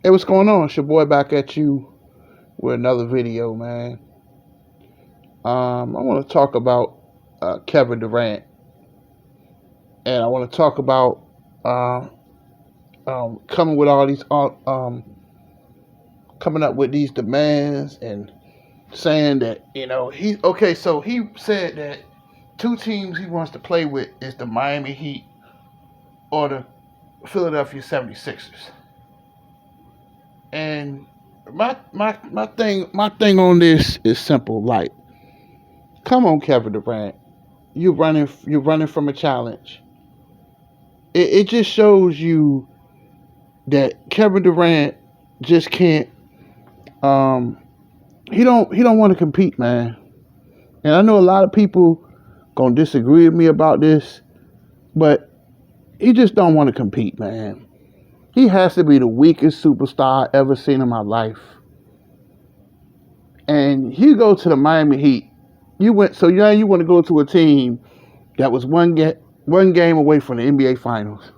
Hey, what's going on? It's your boy back at you with another video, man. I want to talk about Kevin Durant, and I want to talk about uh, coming with all these, coming up with these demands and saying that he okay. So he said that two teams he wants to play with is the Miami Heat or the Philadelphia 76ers. And my thing on this is simple. Like, come on, Kevin Durant, you're running from a challenge. It just shows you that Kevin Durant just can't. Um, he don't want to compete, man. And I know a lot of people gonna disagree with me about this, but he just don't want to compete, man. He has to be the weakest superstar I ever seen in my life. And you go to the Miami Heat. You want to go to a team that was one game away from the NBA Finals.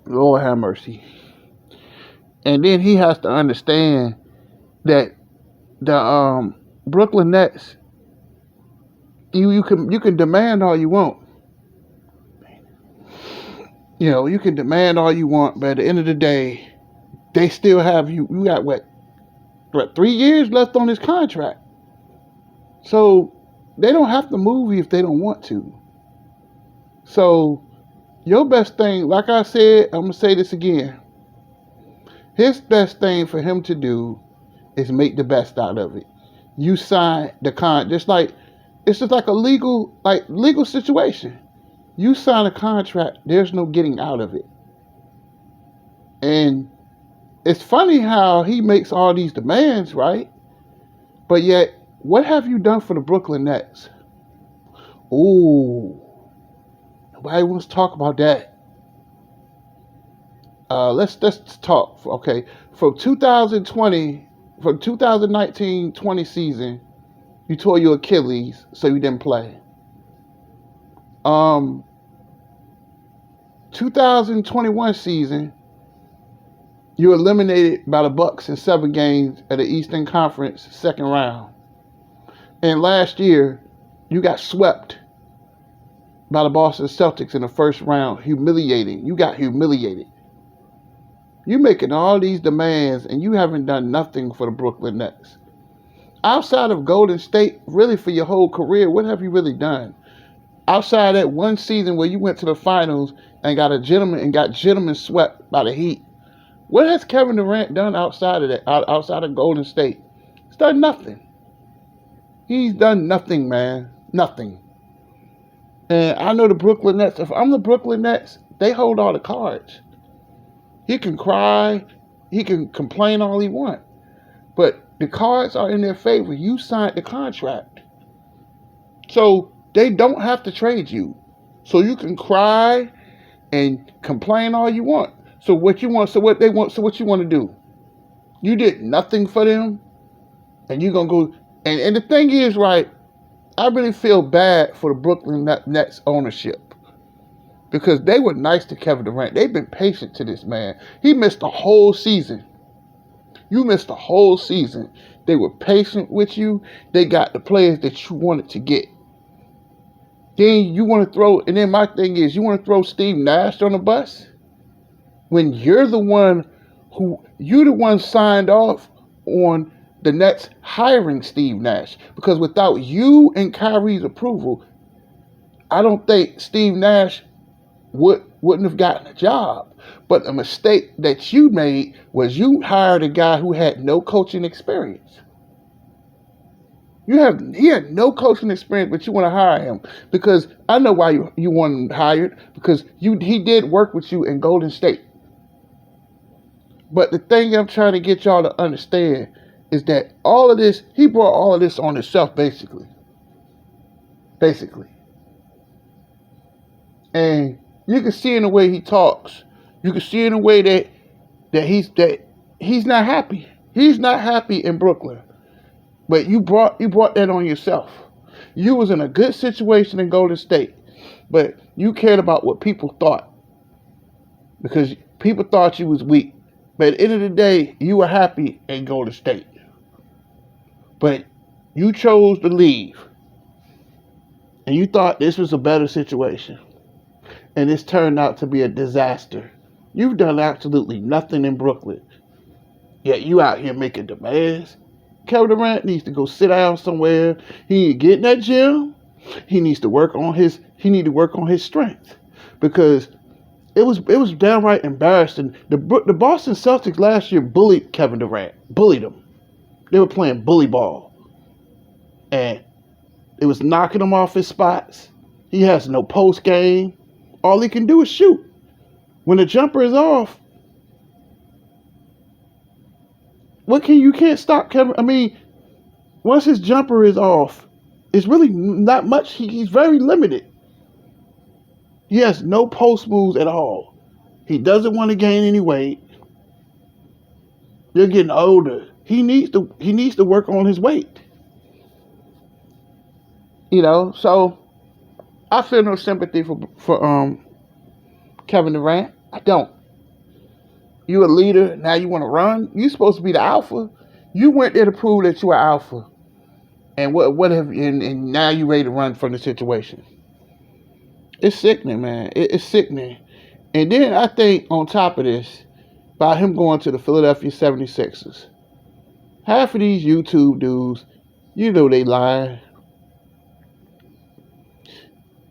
Lord have mercy. And then he has to understand that the Brooklyn Nets, you can demand all you want. You can demand all you want, but at the end of the day, they still have you. You got what 3 years left on his contract. So they don't have to move you if they don't want to. So your best thing, like I said, I'm gonna say this again. His best thing for him to do is make the best out of it. You sign the it's just like a legal situation. You sign a contract, there's no getting out of it. And it's funny how he makes all these demands, right? But yet, what have you done for the Brooklyn Nets? Ooh, nobody wants to talk about that. Let's talk. Okay, from 2019-20 season, you tore your Achilles, so you didn't play. 2021 season, you eliminated by the Bucks in 7 games at the Eastern Conference second round. And last year, you got swept by the Boston Celtics in the first round, humiliating. You got humiliated. You making all these demands, and you haven't done nothing for the Brooklyn Nets. Outside of Golden State, really for your whole career, what have you really done? Outside that one season where you went to the finals and got gentlemen swept by the Heat. What has Kevin Durant done outside of that? Outside of Golden State, he's done nothing. He's done nothing, man. Nothing. And I know the Brooklyn Nets. If I'm the Brooklyn Nets, they hold all the cards. He can cry, he can complain all he wants, but the cards are in their favor. You signed the contract, so they don't have to trade you. So you can cry and complain all you want. So what you want? So what they want? So what you want to do? You did nothing for them, and you're gonna go. And the thing is, right? I really feel bad for the Brooklyn Nets ownership because they were nice to Kevin Durant. They've been patient to this man. He missed a whole season. You missed a whole season. They were patient with you. They got the players that you wanted to get. Then you want to throw, and then my thing is, you want to throw Steve Nash on the bus when you're the one signed off on the Nets hiring Steve Nash. Because without you and Kyrie's approval, I don't think Steve Nash wouldn't have gotten a job. But the mistake that you made was you hired a guy who had no coaching experience. He had no coaching experience, but you want to hire him because I know why you want him hired, because he did work with you in Golden State. But the thing I'm trying to get y'all to understand is that all of this, he brought all of this on himself, basically. And you can see in the way he talks. You can see in the way that he's not happy. He's not happy in Brooklyn. But you brought that on yourself. You was in a good situation in Golden State, but you cared about what people thought because People thought you was weak. But at the end of the day, you were happy in Golden State. But you chose to leave. And you thought this was a better situation. And it's turned out to be a disaster. You've done absolutely nothing in Brooklyn. Yet you out here making demands. Kevin Durant needs to go sit down somewhere. He need to get in that gym. He needs to work on his strength. Because it was downright embarrassing. The Boston Celtics last year bullied Kevin Durant. Bullied him. They were playing bully ball. And it was knocking him off his spots. He has no post game. All he can do is shoot. When the jumper is off, you can't stop Kevin. I mean, once his jumper is off, it's really not much. He's very limited. He has no post moves at all. He doesn't want to gain any weight. They're getting older. He needs to work on his weight. So I feel no sympathy for Kevin Durant. I don't. You a leader, now you want to run? You supposed to be the alpha. You went there to prove that you are alpha. And and now you ready to run from the situation. It's sickening, man. It's sickening. And then I think on top of this, by him going to the Philadelphia 76ers, half of these YouTube dudes, they lying.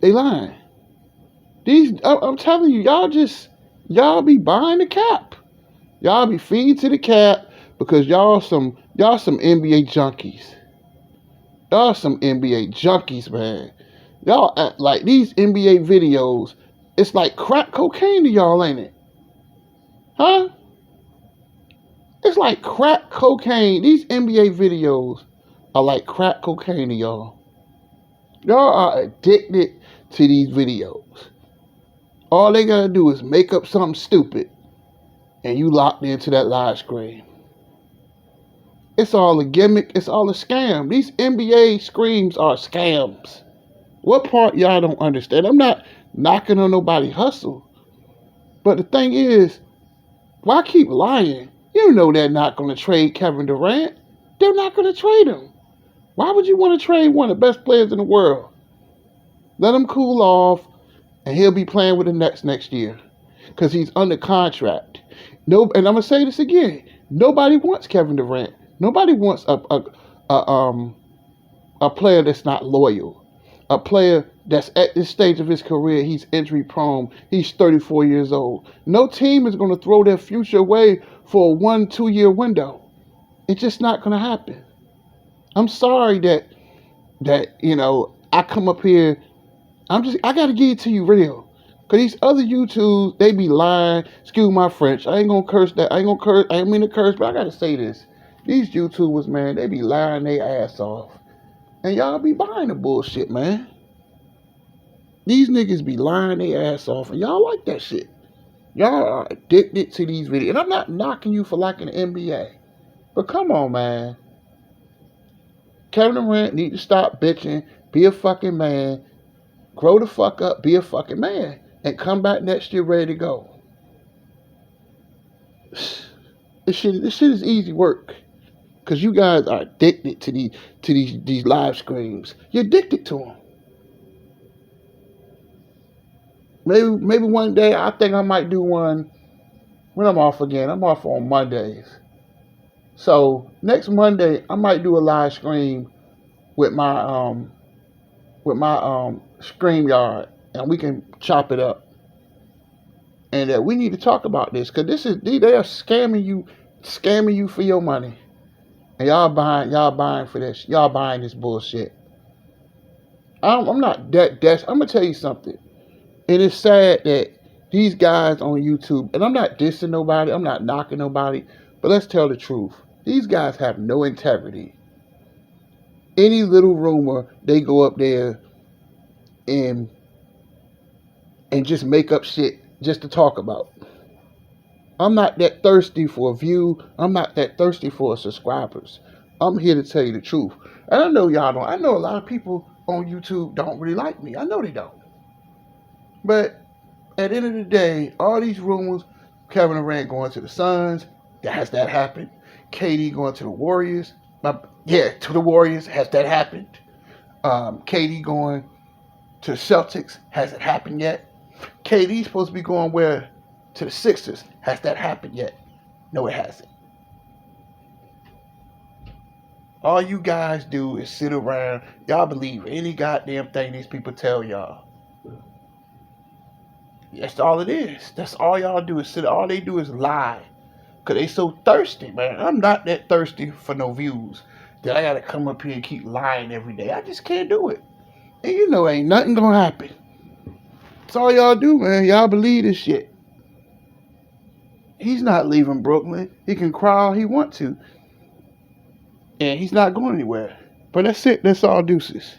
They lying. I'm telling you, y'all be buying the cap. Y'all be feeding to the cap because y'all some NBA junkies. Y'all some NBA junkies, man. Y'all act like these NBA videos, it's like crack cocaine to y'all, ain't it? Huh? It's like crack cocaine. These NBA videos are like crack cocaine to y'all. Y'all are addicted to these videos. All they gotta do is make up something stupid and you locked into that live screen. It's all a gimmick. It's all a scam. These NBA screams are scams. What part y'all don't understand? I'm not knocking on nobody's hustle. But the thing is, why keep lying? You know they're not going to trade Kevin Durant. They're not going to trade him. Why would you want to trade one of the best players in the world? Let him cool off, and he'll be playing with the Nets next year. Because he's under contract. No, and I'm going to say this again. Nobody wants Kevin Durant. Nobody wants a player that's not loyal. A player that's at this stage of his career, he's injury prone. He's 34 years old. No team is going to throw their future away for a 1-2 year window. It's just not going to happen. I'm sorry that I come up here. I got to give it to you real. Because these other YouTubes, they be lying. Excuse my French. I ain't going to curse that. I ain't mean to curse, but I got to say this. These YouTubers, man, they be lying their ass off. And y'all be buying the bullshit, man. These niggas be lying their ass off, and y'all like that shit. Y'all are addicted to these videos. And I'm not knocking you for liking the NBA. But come on, man. Kevin Durant need to stop bitching, be a fucking man, grow the fuck up, be a fucking man, and come back next year ready to go. This shit is easy work. Because you guys are addicted to these live streams. You're addicted to them. Maybe one day I think I might do one when I'm off again. I'm off on Mondays. So next Monday I might do a live stream with my StreamYard, and we can chop it up. And we need to talk about this because they are scamming you for your money. And y'all buying for this. Y'all buying this bullshit. I'm not that desperate. I'm going to tell you something. And it's sad that these guys on YouTube, and I'm not dissing nobody, I'm not knocking nobody, but let's tell the truth. These guys have no integrity. Any little rumor, they go up there and just make up shit just to talk about. I'm not that thirsty for a view. I'm not that thirsty for subscribers. I'm here to tell you the truth. And I know y'all don't. I know a lot of people on YouTube don't really like me. I know they don't. But at the end of the day, all these rumors, Kevin Durant going to the Suns. Has that happened? KD going to the Warriors. To the Warriors. Has that happened? KD going to the Celtics. Has it happened yet? KD's supposed to be going where? To the Sixers. Has that happened yet? No, it hasn't. All you guys do is sit around. Y'all believe any goddamn thing these people tell y'all. That's all it is. That's all y'all do is sit. All they do is lie. Because they so thirsty, man. I'm not that thirsty for no views that I got to come up here and keep lying every day. I just can't do it. And you know ain't nothing going to happen. That's all y'all do, man. Y'all believe this shit. He's not leaving Brooklyn. He can cry all he wants to. And he's not going anywhere. But that's it. That's all deuces.